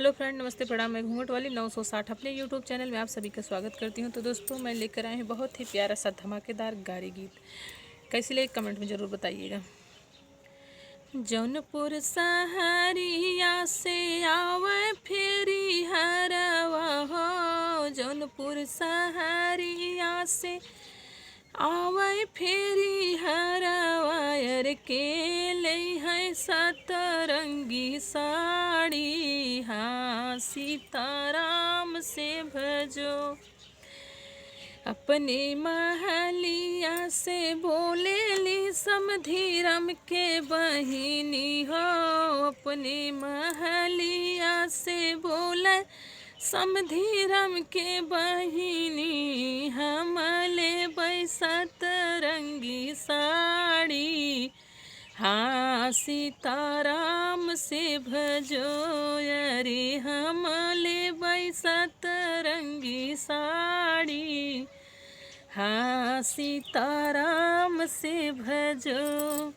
Hello friend, नमस्ते प्रणाम। मैं घूंघट वाली 960 अपने यूट्यूब चैनल में आप सभी का स्वागत करती हूं। तो दोस्तों, मैं लेकर आए हैं बहुत ही प्यारा सा धमाकेदार गारी गीत। कैसी लगे कमेंट में ज़रूर बताइएगा। जौनपुर सहरिया से आवे फेरी हरवा हो, जौनपुर सहरिया से आवे फेरी हरवायर के ले है सतरंगी साड़ी। हाँ, सीताराम से भजो अपने महलिया से बोले ली समधीरम के बहिनी हो, अपने महलिया से बोले समधीरम के बहिनी। हमले बैसत रंगी साड़ी। हाँ, सीताराम से भजो अरे हमले बैसत रंगी साड़ी। हाँ, सीताराम से भजो।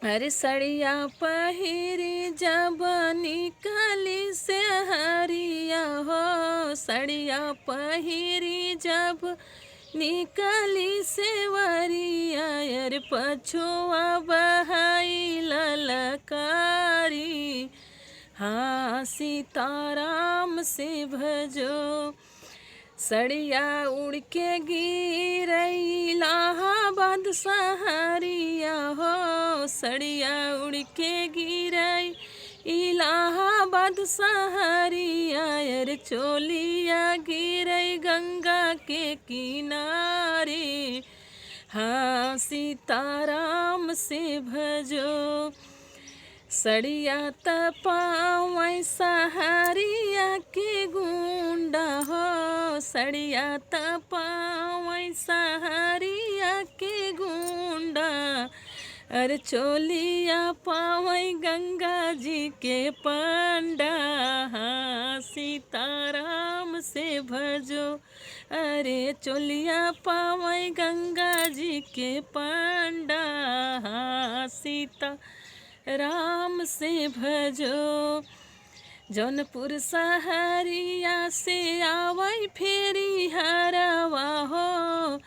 अरे सड़िया पहिरी जब निकली से हरिया हो, सड़िया पहिरी जब निकली से वरिया। अरे पछुआ बहाई ललकारी। हाँ, सीताराम से भजो। सड़िया उड़ के गिरई इलाहाबाद सहरिया हो, सड़िया उड़ के गिरई इलाहाबाद सहरिया। अरे चोलिया गिरई गंगा के किनारे। हाँ, सीताराम से भजो। सड़िया तपावै सहरिया के गुंडा हो, सड़िया तपावै सहरिया के गुंडा। अरे चोलिया पावै गंगा जी के पंडा। हाँ, सीताराम से भजो। अरे चोलिया पावै गंगा जी के पंडा। हाँ, सीता राम से भजो। जौनपुर सहरिया से आवै फेरी हरवा हो,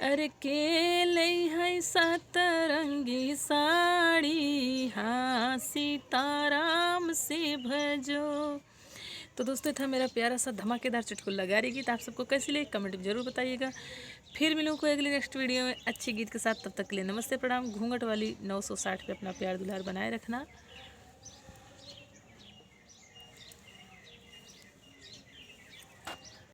अरे के लई है सतरंगी साड़ी। हाँ, सीताराम से भजो। तो दोस्तों, था मेरा प्यारा सा धमाकेदार चुटकुला गारी गीत। आप सबको कैसी लगी कमेंट में ज़रूर बताइएगा। फिर मिलूँ कोई अगली नेक्स्ट वीडियो में अच्छी गीत के साथ। तब तक के लिए नमस्ते प्रणाम। घूंघट वाली 960 पे अपना प्यार दुलार बनाए रखना।